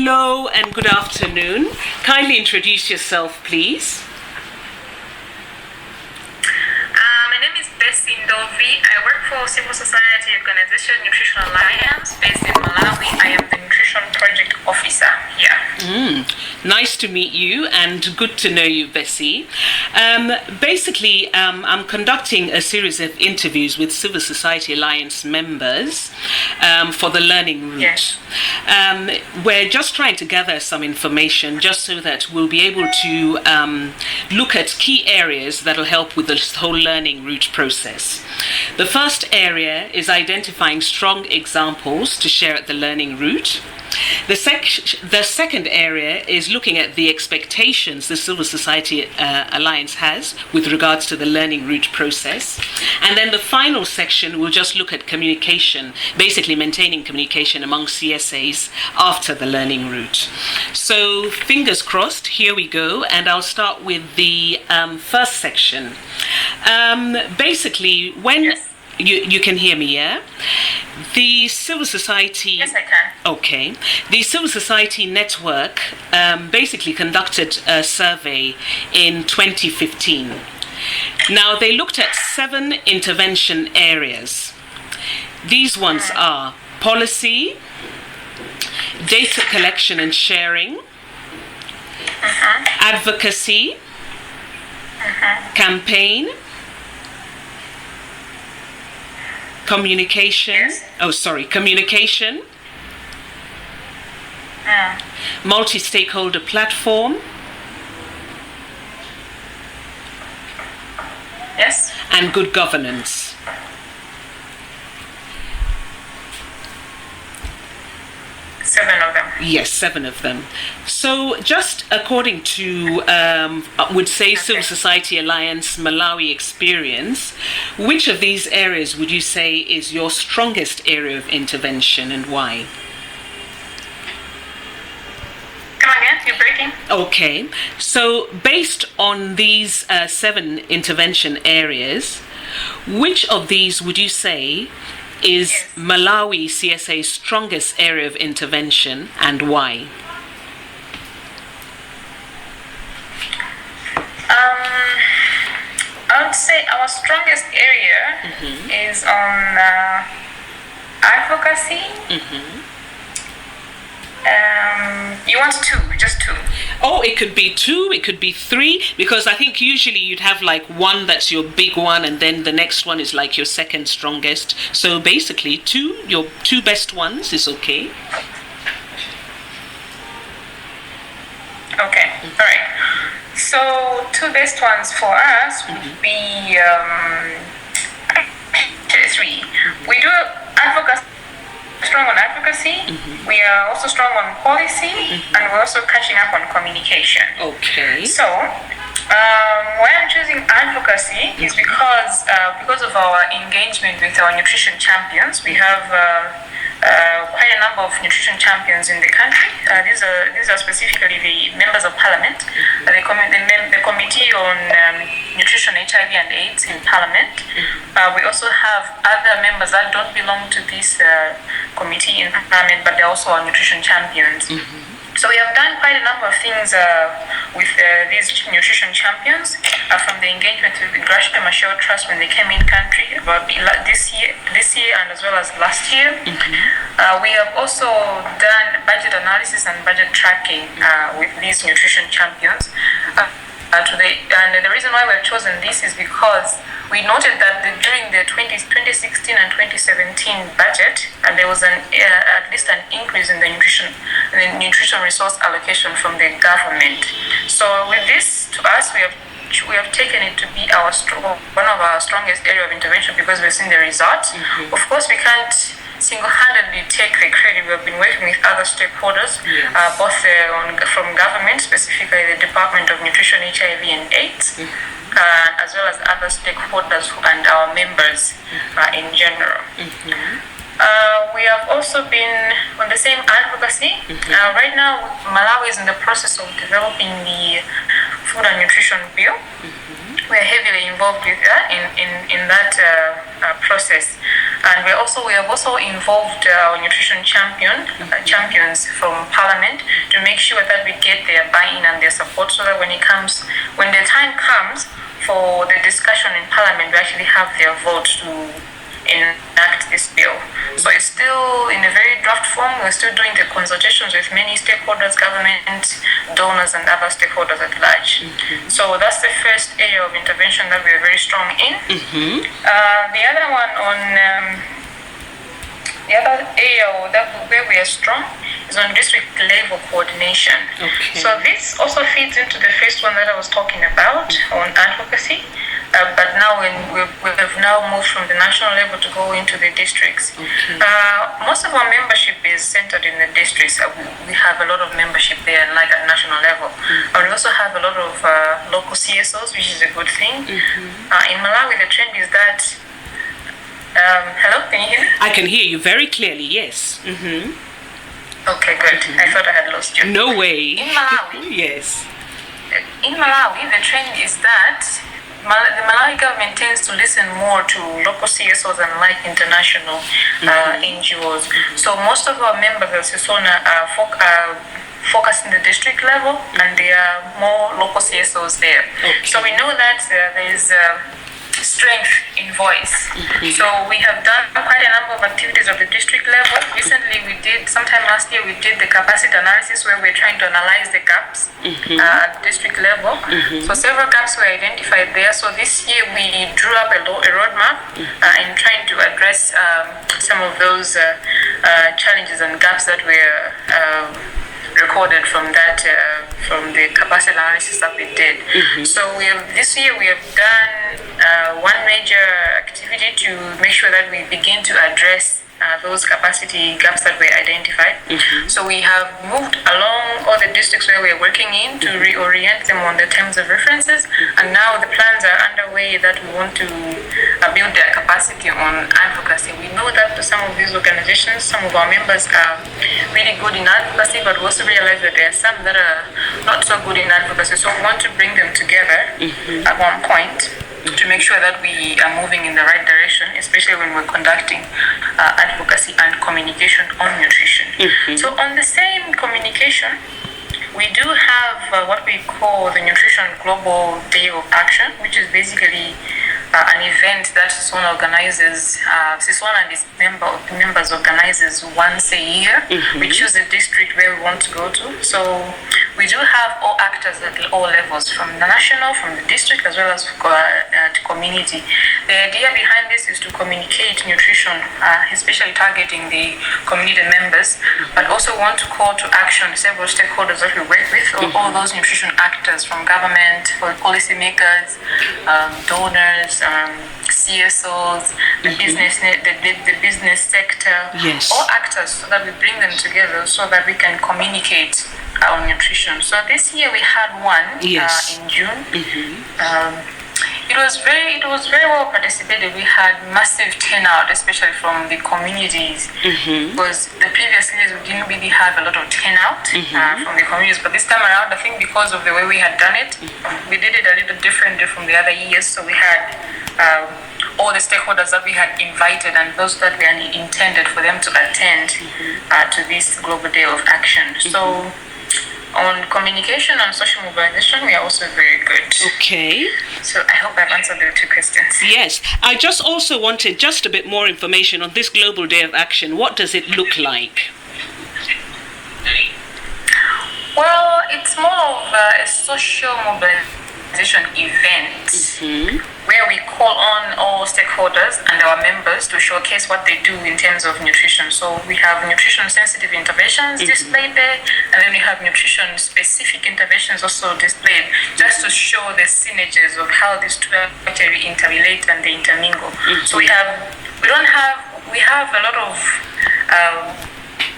Hello and good afternoon. Kindly introduce yourself, please. My name is Bessie Ndovi. I work for civil society organization Nutrition Alliance based in Malawi. I am the nutrition project officer here. Nice to meet you and good to know you, Bessie. Basically, I'm conducting a series of interviews with Civil Society Alliance members for the learning route. Yes. We're just trying to gather some information just so that we'll be able to look at key areas that will help with this whole learning route process. The first area is identifying strong examples to share at the learning route. The second area is looking at the expectations the Civil Society Alliance has with regards to the learning route process. And then the final section will just look at communication, basically maintaining communication among CSAs after the learning route. So fingers crossed, here we go. And I'll start with the first section. Basically, when... Yes. You can hear me, yeah? The Civil Society... Yes, I can. Okay. The Civil Society Network basically conducted a survey in 2015. Now, they looked at 7 intervention areas. These ones are policy, data collection and sharing, advocacy, campaign, communication. Yes. Communication, multi-stakeholder platform, Yes. and good governance. Seven of them. Yes, 7 of them. So just according to, I would say, Civil Society Alliance Malawi experience, which of these areas would you say is your strongest area of intervention and why? Come again, you're breaking. Okay, so based on these 7 intervention areas, which of these would you say is Yes. Malawi CSA's strongest area of intervention and why? I would say our strongest area is on advocacy. You want 2, just 2. Oh, it could be 2, it could be 3, because I think usually you'd have like one that's your big one and then the next one is like your second strongest. So basically 2, your 2 best ones is okay. Okay, all right. So 2 best ones for us would be actually 3. We do advocacy. Strong on advocacy, we are also strong on policy, and we're also catching up on communication. Okay. So, why I'm choosing advocacy is because of our engagement with our nutrition champions. We have quite a number of nutrition champions in the country. These are specifically the members of parliament, the committee on nutrition, HIV and AIDS in parliament. We also have other members that don't belong to this committee in parliament, but they're also our nutrition champions. So we have done quite a number of things with these nutrition champions from the engagement with the Gracia Machel Trust when they came in country about this year and as well as last year. We have also done budget analysis and budget tracking with these nutrition champions. And the reason why we have chosen this is because we noted that during the 2016 and 2017 budget, there was at least an increase in the nutrition resource allocation from the government. So with this, to us, we have taken it to be one of our strongest area of intervention because we've seen the results. Of course, we can't single-handedly take the credit. We've been working with other stakeholders, both from government, specifically the Department of Nutrition, HIV and AIDS, as well as other stakeholders and our members in general. We have also been on the same advocacy. Right now, Malawi is in the process of developing the Food and Nutrition Bill. We're heavily involved with in that process, and we have also involved our nutrition champions from Parliament to make sure that we get their buy-in and their support, so that when the time comes for the discussion in Parliament, we actually have their vote to enact this bill. So it's still in a very draft form. We're still doing the consultations with many stakeholders, government, donors, and other stakeholders at large. So that's the first area of intervention that we're very strong in. The other one on the other area where we are strong is on district level coordination. So this also feeds into the first one that I was talking about on advocacy. But now we have now moved from the national level to go into the districts. Most of our membership is centered in the districts. We have a lot of membership there, like at national level. And we also have a lot of local CSOs, which is a good thing. In Malawi, the trend is that... hello, can you hear me? I can hear you very clearly, yes. Okay, good. I thought I had lost you. No way. In Malawi... Yes. In Malawi, the trend is that the Malawi government tends to listen more to local CSOs and like international NGOs. So most of our members of CSONA are focused in the district level, and there are more local CSOs there. So we know that there is strength in voice. So we have done quite a number of activities at the district level. Recently sometime last year, we did the capacity analysis where we're trying to analyze the gaps at district level. So several gaps were identified there. So this year we drew up a roadmap in trying to address some of those challenges and gaps that were recorded from the capacity analysis that we did. So this year we have done one major activity to make sure that we begin to address those capacity gaps that were identified. So we have moved along all the districts where we're working in to reorient them on the terms of references, and now the plans are underway that we want to build their capacity on advocacy. We know that some of these organizations, some of our members are really good in advocacy, but we also realize that there are some that are not so good in advocacy. So we want to bring them together at one point to make sure that we are moving in the right direction, especially when we're conducting advocacy and communication on nutrition. So on the same communication, we do have what we call the Nutrition Global Day of Action, which is basically an event that CSONA organizes. CSONA and its members organizes once a year. We choose a district where we want to go to. So we do have all actors at all levels, from the national, from the district, as well as to community. The idea behind this is to communicate nutrition, especially targeting the community members, but also want to call to action several stakeholders that we work with, all those nutrition actors from government, policymakers, donors, CSOs, the business sector, all actors, so that we bring them together so that we can communicate our nutrition. So this year we had one in June. It was very well participated. We had massive turnout, especially from the communities. Because the previous years we didn't really have a lot of turnout from the communities, but this time around, I think because of the way we had done it, we did it a little differently from the other years. So we had all the stakeholders that we had invited and those that we had intended for them to attend to this Global Day of Action. So on communication and social mobilization, we are also very good. Okay. So I hope I've answered the two questions. Yes. I just also wanted just a bit more information on this Global Day of Action. What does it look like? Well, it's more of a social mobilization event where we call on all stakeholders and our members to showcase what they do in terms of nutrition. So we have nutrition-sensitive interventions displayed there, and then we have nutrition-specific interventions also displayed, just to show the synergies of how these two actually interrelate and they intermingle. So we have a lot of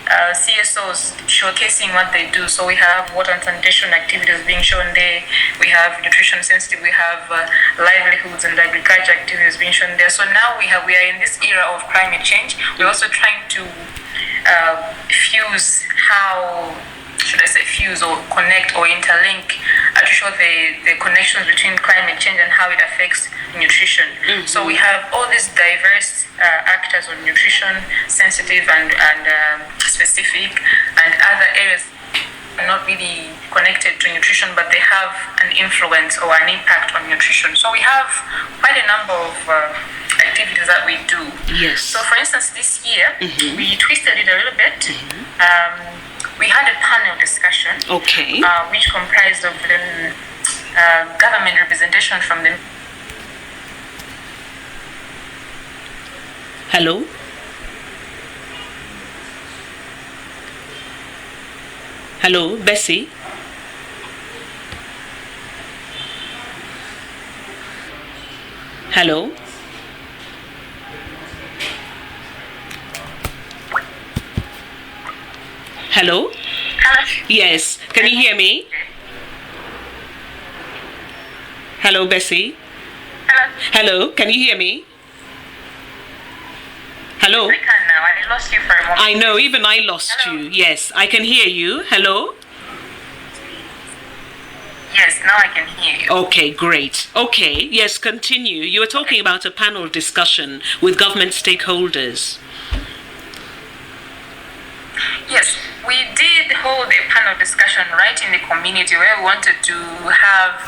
CSOs showcasing what they do. So we have water and sanitation activities being shown there. We have nutrition sensitive. We have livelihoods and agriculture activities being shown there. So now we are in this era of climate change. We're also trying to fuse how should I say, fuse or connect or interlink to show the connections between climate change and how it affects nutrition. So we have all these diverse actors on nutrition, sensitive and specific, and other areas are not really connected to nutrition, but they have an influence or an impact on nutrition. So we have quite a number of activities that we do. Yes. So for instance, this year, we twisted it a little bit. We had a panel discussion, Okay. which comprised of the government representation from the... Hello? Hello, Bessie? Hello? Hello? Yes. Can you hear me? Hello, Bessie? Hello? Can you hear me? Hello? I can now. I lost you for a moment. I know, even I lost Hello? you. Yes, I can hear you. Hello? Yes, now I can hear you. Okay, great. Okay, yes, continue. You were talking about a panel discussion with government stakeholders. Yes, we did hold a panel discussion right in the community where we wanted to have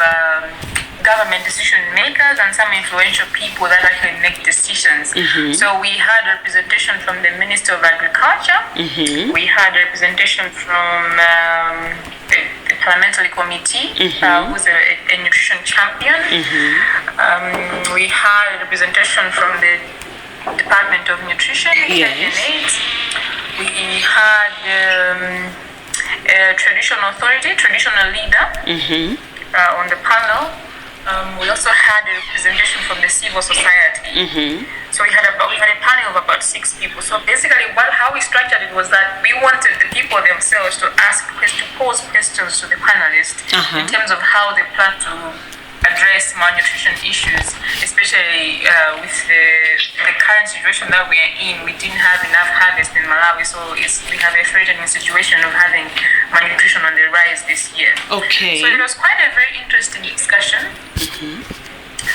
government decision makers and some influential people that actually make decisions. So we had representation from the Minister of Agriculture. We had representation from the parliamentary committee, who's a nutrition champion. We had representation from the Department of Nutrition, Yes. AIDS. We had a traditional authority, traditional leader on the panel. We also had a representation from the civil society. So we had a panel of about 6 people. So basically, how we structured it was that we wanted the people themselves to pose questions to the panelists in terms of how they plan to address malnutrition issues, especially with the current situation that we are in. We didn't have enough harvest in Malawi, so we have a threatening situation of having malnutrition on the rise this year. Okay. So it was quite a very interesting discussion.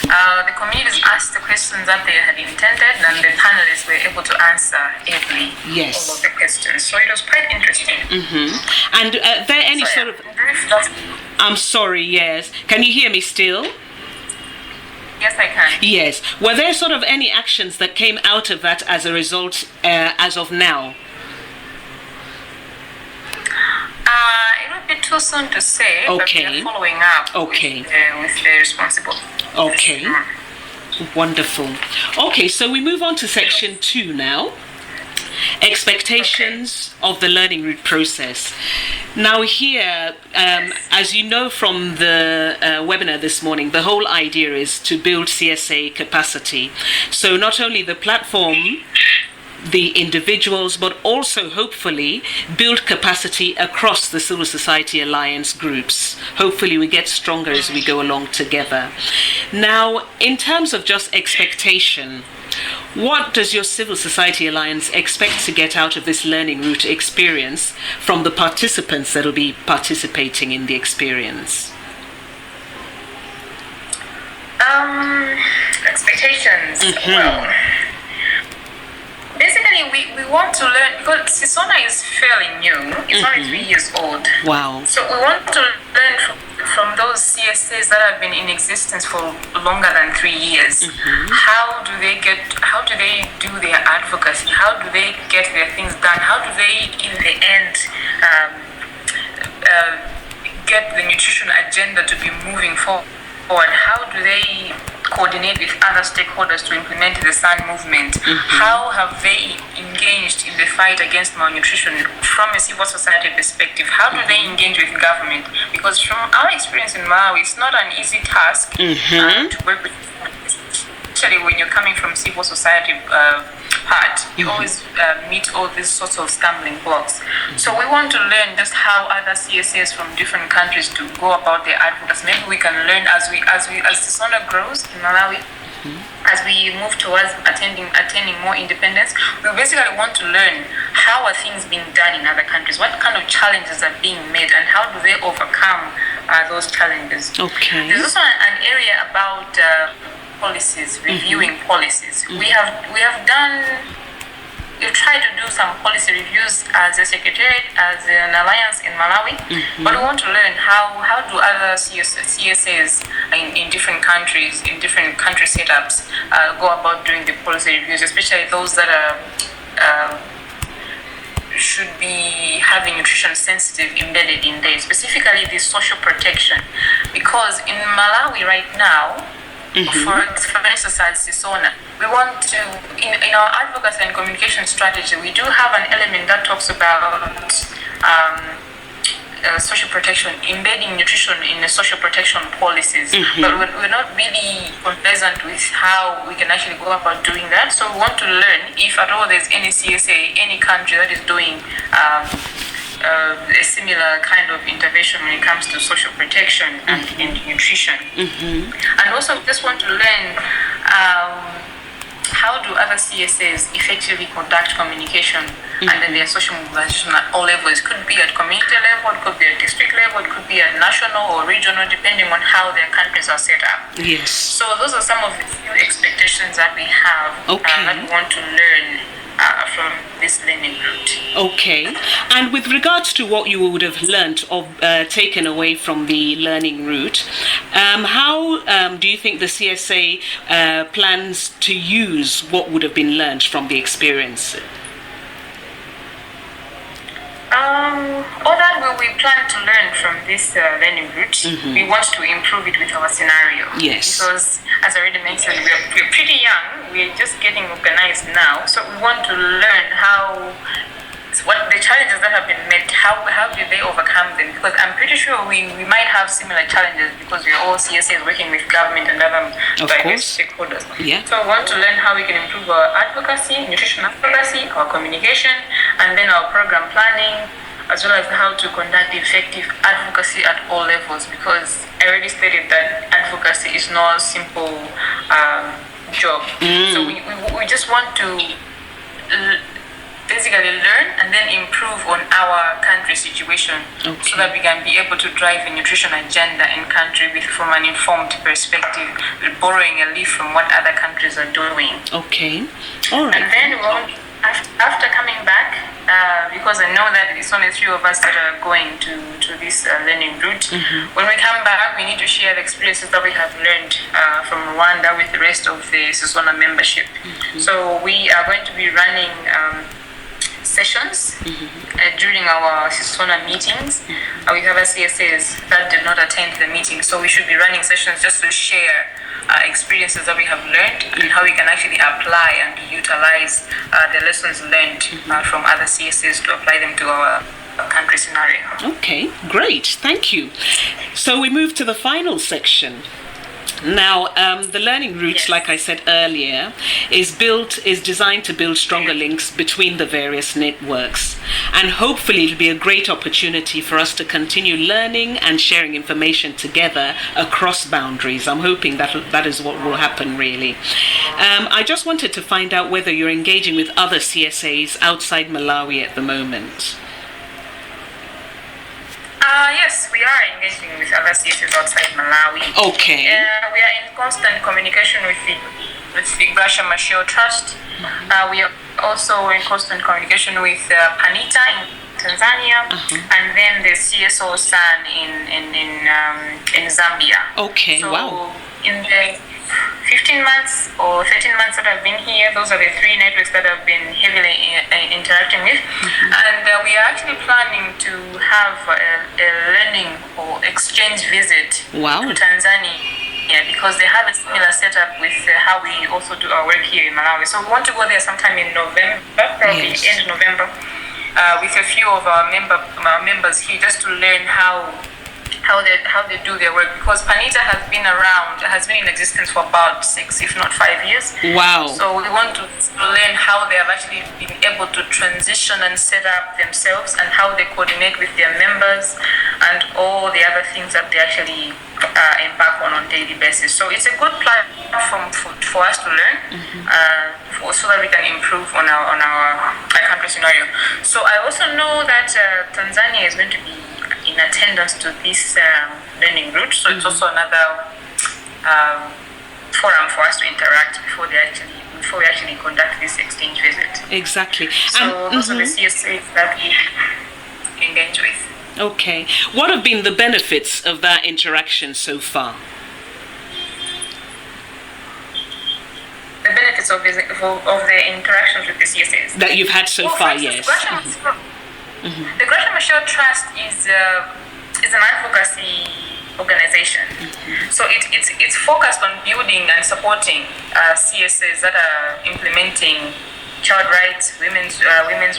The communities asked the questions that they had intended, and the panelists were able to answer ably all of the questions. So it was quite interesting. And are there any sort of... I'm sorry, yes. Can you hear me still? Yes, I can. Yes. Were there sort of any actions that came out of that as a result as of now? It would be too soon to say, but we are following up with the responsible. Okay. Wonderful. Okay, so we move on to section 2 now. Expectations of the learning route process. Now here, as you know from the webinar this morning, the whole idea is to build CSA capacity. So not only the platform, the individuals, but also hopefully build capacity across the civil society alliance groups. Hopefully we get stronger as we go along together. Now, in terms of just expectation, what does your civil society alliance expect to get out of this learning route experience from the participants that will be participating in the experience? Expectations. Well, basically, we want to learn, because CSONA is fairly new. It's only 3 years old. Wow. So we want to learn from those CSAs that have been in existence for longer than 3 years. How do they do their advocacy? How do they get their things done? How do they, in the end, get the nutrition agenda to be moving forward? How do they coordinate with other stakeholders to implement the SUN movement? How have they engaged in the fight against malnutrition from a civil society perspective? How do they engage with government? Because from our experience in Malawi, it's not an easy task to work with, especially when you're coming from civil society part. You always meet all these sorts of stumbling blocks. So we want to learn just how other CSAs from different countries to go about their advocacy. Maybe we can learn as CSONA grows in Malawi, as we move towards attaining more independence. We basically want to learn how are things being done in other countries? What kind of challenges are being made, and how do they overcome those challenges? Okay. There's also an area about policies, reviewing policies. We've tried to do some policy reviews as a secretariat, as an alliance in Malawi, but we want to learn how do other CSAs in different countries, in different country setups, go about doing the policy reviews, especially those that are should be having nutrition sensitive embedded in there, specifically the social protection, because in Malawi right now, for instance, as CSONA, we want to, in our advocacy and communication strategy, we do have an element that talks about social protection, embedding nutrition in the social protection policies, but we're not really conversant with how we can actually go about doing that. So we want to learn if at all there's any CSA, any country that is doing a similar kind of intervention when it comes to social protection and nutrition. And also just want to learn how do other CSAs effectively conduct communication under their social mobilization at all levels. It could be at community level, it could be at district level, it could be at national or regional, depending on how their countries are set up. Yes. So those are some of the few expectations that we have that we want to learn from this learning route. Okay. And with regards to what you would have learnt or taken away from the learning route, how do you think the CSA plans to use what would have been learnt from the experience? All that we plan to learn from this learning route, we want to improve it with our scenario. Yes. Because, as I already mentioned, we're pretty young. We're just getting organized now. So we want to learn what the challenges that have been met, how do they overcome them? Because I'm pretty sure we might have similar challenges because we're all CSAs working with government and other diverse stakeholders. Yeah. So we want to learn how we can improve our advocacy, nutrition advocacy, our communication, and then our program planning, as well as how to conduct effective advocacy at all levels, because I already stated that advocacy is not a simple job. So we just want to basically learn and then improve on our country situation so that we can be able to drive a nutrition agenda in country from an informed perspective, borrowing a leaf from what other countries are doing. Okay. All right. And then after coming back, because I know that it's only 3 of us that are going to this learning route, when we come back, we need to share the experiences that we have learned from Rwanda with the rest of the CSONA membership. So we are going to be running sessions during our CSONA meetings. We have CSAs that did not attend the meeting, so we should be running sessions just to share experiences that we have learned and how we can actually apply and utilize the lessons learned from other CSAs to apply them to our country scenario. Okay, great, thank you. So we move to the final section. Now, the learning route, like I said earlier, is designed to build stronger links between the various networks. And hopefully it'll be a great opportunity for us to continue learning and sharing information together across boundaries. I'm hoping that is what will happen, really. I just wanted to find out whether you're engaging with other CSAs outside Malawi at the moment. Yes, we are engaging with other CSAs outside Malawi. Okay. We are in constant communication with the Grasha Machel Trust. We are also in constant communication with Panita in Tanzania, and then the CSONA in Zambia. Okay, so wow. In the 15 months or 13 months that I've been here, those are the 3 networks that I've been heavily interacting with. And we are actually planning to have a learning or exchange visit to Tanzania, because they have a similar setup with how we also do our work here in Malawi. So we want to go there sometime in November, probably end of November, with a few of our members here, just to learn how they do their work, because Panita has been in existence for about 6, if not 5 years. Wow. So we want to learn how they have actually been able to transition and set up themselves, and how they coordinate with their members, and all the other things that they actually embark on a daily basis. So it's a good platform for us to learn, so that we can improve on our country scenario. So I also know that Tanzania is going to be in attendance to this learning route. So it's also another forum for us to interact before we actually conduct this exchange visit. Exactly. So those are the CSAs that we engage with. Okay. What have been the benefits of that interaction so far? The benefits of the interactions with the CSAs that you've had so far, instance, yes. The Gracia Machel Trust is an advocacy organization. So it's focused on building and supporting CSAs that are implementing child rights, women's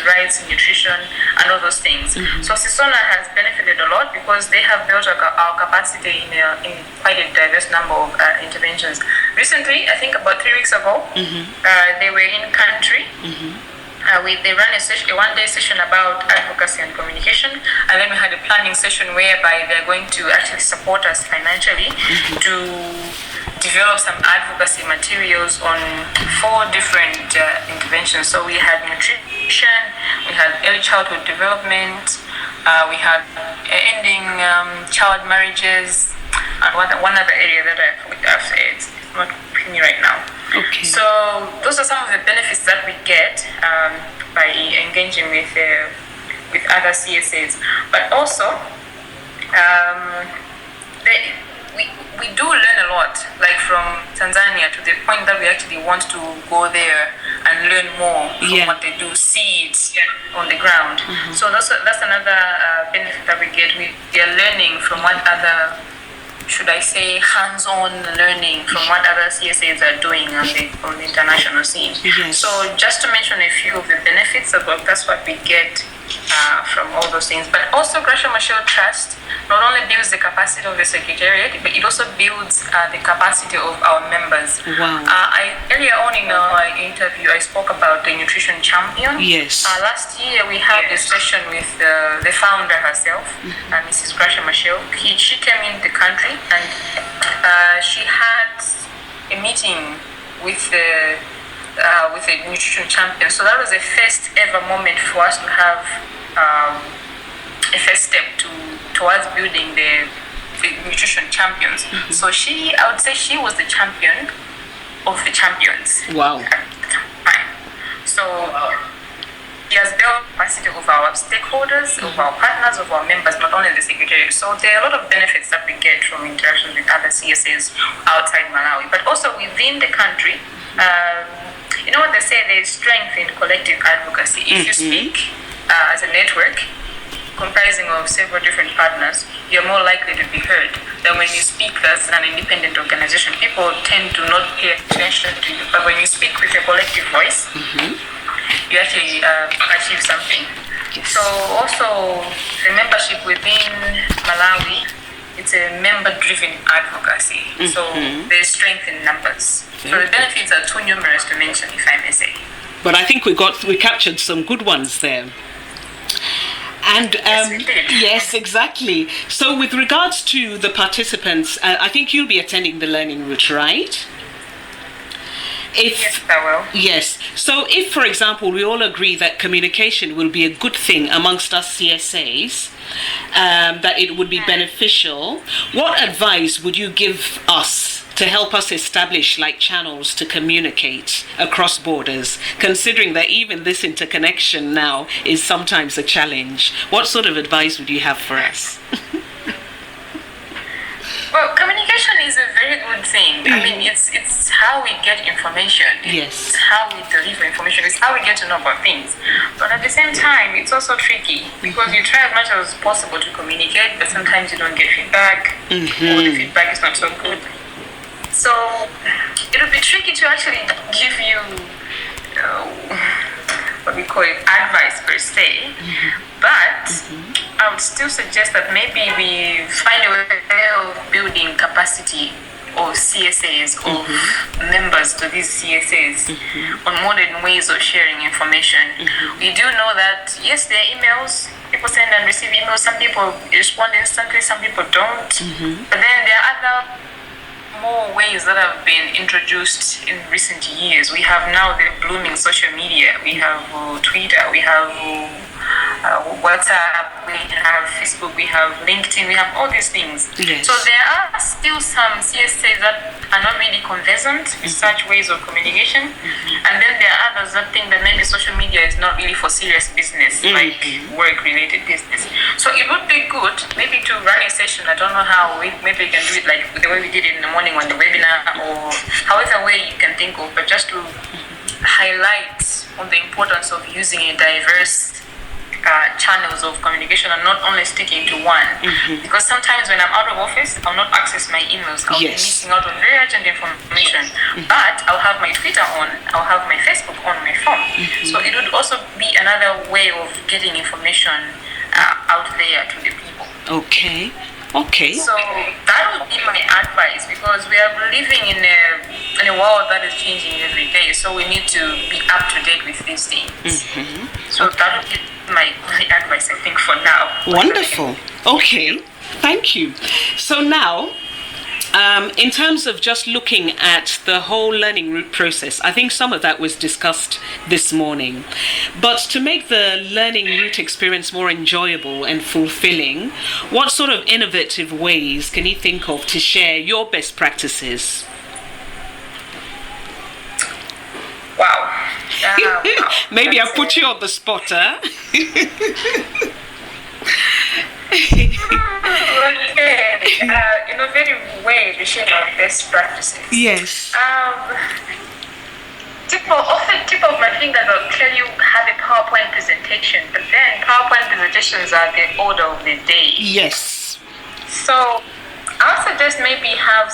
rights, nutrition, and all those things. So CSONA has benefited a lot because they have built our capacity in quite a diverse number of interventions. Recently, I think about 3 weeks ago, they were in country. They ran a one-day session about advocacy and communication, and then we had a planning session whereby they're going to actually support us financially to develop some advocacy materials on 4 different interventions. So we had nutrition, we had early childhood development, we had ending child marriages, and one other area that I've said, it's not with me right now. Okay. So those are some of the benefits that we get by engaging with other CSAs. But also, we do learn a lot, like from Tanzania, to the point that we actually want to go there and learn more from what they do, see it on the ground. So that's another benefit that we get. We are learning from what other, should I say, hands-on learning from what other CSAs are doing on the international scene. Yes. So just to mention a few of the benefits, that's what we get from all those things. But also Gracia Machel Trust not only builds the capacity of the Secretariat, but it also builds the capacity of our members. Wow. Earlier on in our interview, I spoke about the Nutrition Champion. Yes. Last year, we had a session with the founder herself, Mrs. Gracia Machel. She came in the country and she had a meeting with the Nutrition Champion. So that was the first ever moment for us to have a first step towards building the Nutrition Champions. So I would say she was the champion of the champions. Wow. At the time. So she has built capacity of our stakeholders, of our partners, of our members, not only the Secretariat. So there are a lot of benefits that we get from interactions with other CSAs outside Malawi, but also within the country. You know what they say, there is strength in collective advocacy. If you speak as a network comprising of several different partners, you're more likely to be heard than when you speak as an independent organization. People tend to not pay attention to you, but when you speak with a collective voice, you actually achieve something. Yes. So also the membership within Malawi, it's a member-driven advocacy. So there's strength in numbers. So the benefits are too numerous to mention, if I may say. But I think we captured some good ones there. And Yes, we did. yes, exactly. So with regards to the participants, I think you'll be attending the learning route, right? Yes, I will. Yes. So if, for example, we all agree that communication will be a good thing amongst us CSAs, that it would be beneficial, what advice would you give us to help us establish like channels to communicate across borders, considering that even this interconnection now is sometimes a challenge? What sort of advice would you have for us? Well, communication is a very good thing. I mean, it's how we get information. Yes. It's how we deliver information. It's how we get to know about things. But at the same time, it's also tricky because you try as much as possible to communicate, but sometimes you don't get feedback, or the feedback is not so good. So it would be tricky to actually give you what we call it advice per se, but I would still suggest that maybe we find a way of building capacity of CSAs, of members to these CSAs on modern ways of sharing information. We do know that, yes, there are emails, people send and receive emails, some people respond instantly, some people don't, but then there are other more ways that have been introduced in recent years. We have now the blooming social media. We have Twitter, we have WhatsApp, we have Facebook, we have LinkedIn, we have all these things. Yes. So there are still some CSAs that are not really conversant with such ways of communication. And then there are others that think that maybe social media is not really for serious business, like work-related business. So it would be good maybe to run a session. I don't know how. Maybe we can do it like the way we did it in the morning on the webinar, or however way you can think of, but just to highlight on the importance of using a diverse channels of communication and not only sticking to one. Because sometimes when I'm out of office, I'll not access my emails. I'll be missing out on very urgent information. But I'll have my Twitter on, I'll have my Facebook on my phone. So it would also be another way of getting information out there to the people. Okay. So that would be my advice, because we are living in a world that is changing every day. So we need to be up to date with these things. So that would be my advice, I think, for now. Wonderful. Okay. Thank you. So now, in terms of just looking at the whole learning route process, I think some of that was discussed this morning. But to make the learning route experience more enjoyable and fulfilling, what sort of innovative ways can you think of to share your best practices? Wow. Maybe I put you on the spot, huh? Innovative way to share our best practices. Yes. Tip of my finger, they'll tell you have a PowerPoint presentation, but then PowerPoint presentations are the order of the day. Yes. So I would suggest maybe have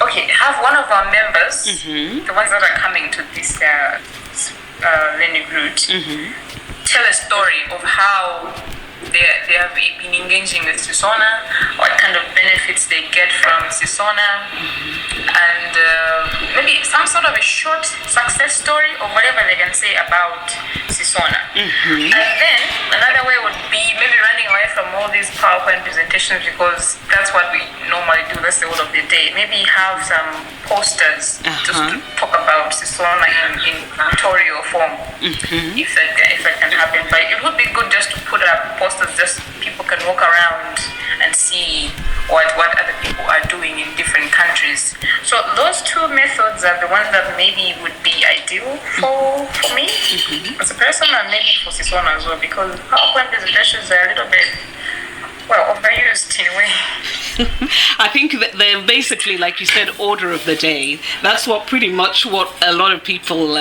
have one of our members, the ones that are coming to this learning route, tell a story of how they have been engaging with CSONA, what kind of benefits they get from CSONA, and maybe some sort of a short success story or whatever they can say about CSONA. And then another way would be maybe running away from all these PowerPoint presentations, because that's what we normally do, that's the word of the day. Maybe have some posters just to talk about CSONA in pictorial form, if that can happen. But it would be good just to put up posters, just people can walk around and see what other people are doing in different countries. So those two methods are the ones that maybe would be ideal for me as a person, and maybe for CSONA as well, because PowerPoint presentations are a little bit overused in a way. I think that they're basically, like you said, order of the day. That's pretty much what a lot of people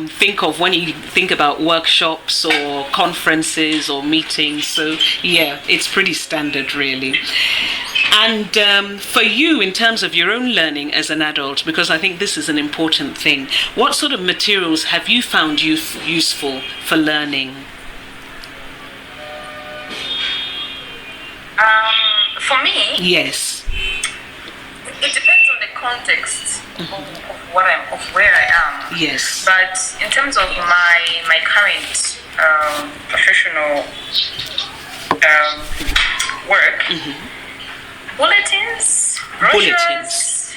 think of when you think about workshops or conferences or meetings. So yeah, it's pretty standard really. And for you, in terms of your own learning as an adult, because I think this is an important thing, what sort of materials have you found useful for learning? For me, yes, it depends on the context of where I am. Yes. But in terms of my current professional work, bulletins, brochures,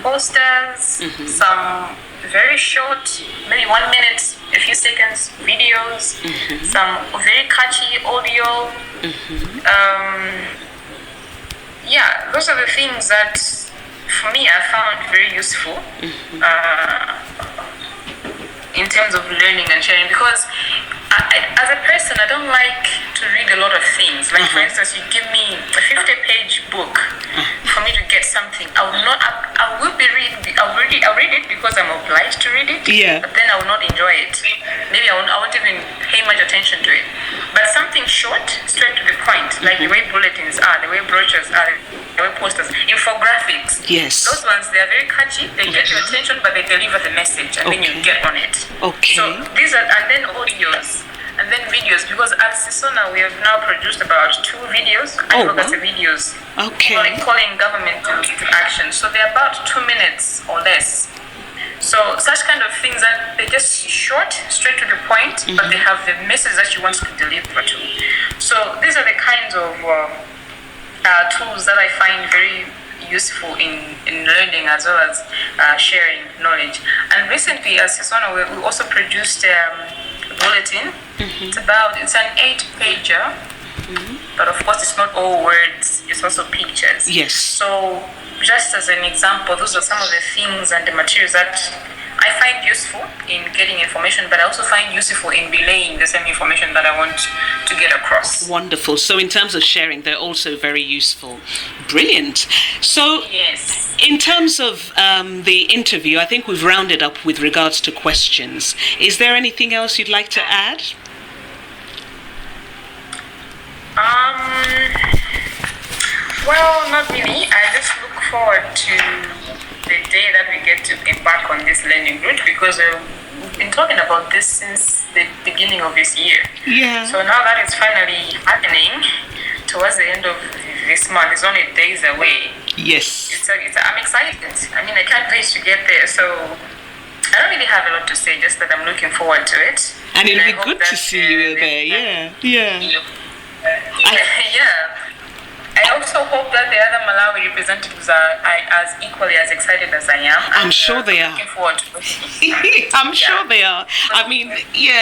posters, some very short, maybe 1 minute, a few seconds videos, some very catchy audio. Those are the things that for me I found very useful in terms of learning and sharing, because as a person I don't like to read a lot of things. Like for instance, you give me a 50-page book for me to get something, I'll read it because I'm obliged to read it, but then I will not enjoy it. Maybe I won't even pay much attention to it. But something short, straight to the point, like the way bulletins are, the way brochures are, the way posters, infographics. Yes. Those ones, they are very catchy, they get your attention, but they deliver the message, and then you get on it. Okay. So these are, and then audios, and then videos, because at CSONA we have now produced about 2 videos, advocacy videos, calling government to action. So they're about 2 minutes or less. So such kind of things that they're just short, straight to the point, but they have the message that you want to deliver to. So these are the kinds of tools that I find very useful in learning as well as sharing knowledge. And recently at CSONA, we also produced a bulletin. It's an 8-pager, but of course it's not all words, it's also pictures. Yes. So just as an example, those are some of the things and the materials that I find useful in getting information, but I also find useful in relaying the same information that I want to get across. Wonderful. So in terms of sharing, they're also very useful. Brilliant. So yes, in terms of the interview, I think we've rounded up with regards to questions. Is there anything else you'd like to add? Well, not really. I just look forward to the day that we get to embark on this learning route, because we've been talking about this since the beginning of this year. Yeah. So now that it's finally happening towards the end of this month, it's only days away. Yes. I'm excited. I mean, I can't wait to get there. So I don't really have a lot to say, just that I'm looking forward to it. And it'll be good to see you there. Yeah. Yeah. I also hope that the other Malawi representatives are as equally as excited as I am. I'm sure they are. Looking forward to it. I'm sure they are. I mean,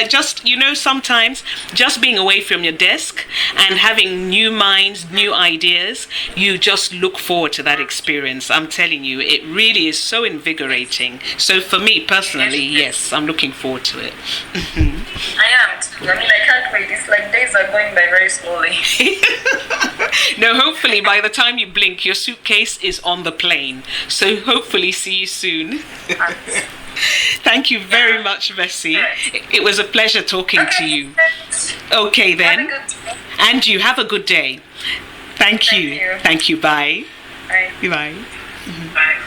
just, sometimes just being away from your desk and having new minds, new ideas, you just look forward to that experience. I'm telling you, it really is so invigorating. So for me personally, yes, I'm looking forward to it. I am too. I mean, I can't wait. It's like days are going by very slowly. No, hopefully by the time you blink, your suitcase is on the plane. So hopefully see you soon. Thank you very much, Bessie. It was a pleasure talking to you. Okay then. And you have a good day. Thank you. Thank you. Bye. Bye. Bye. Bye.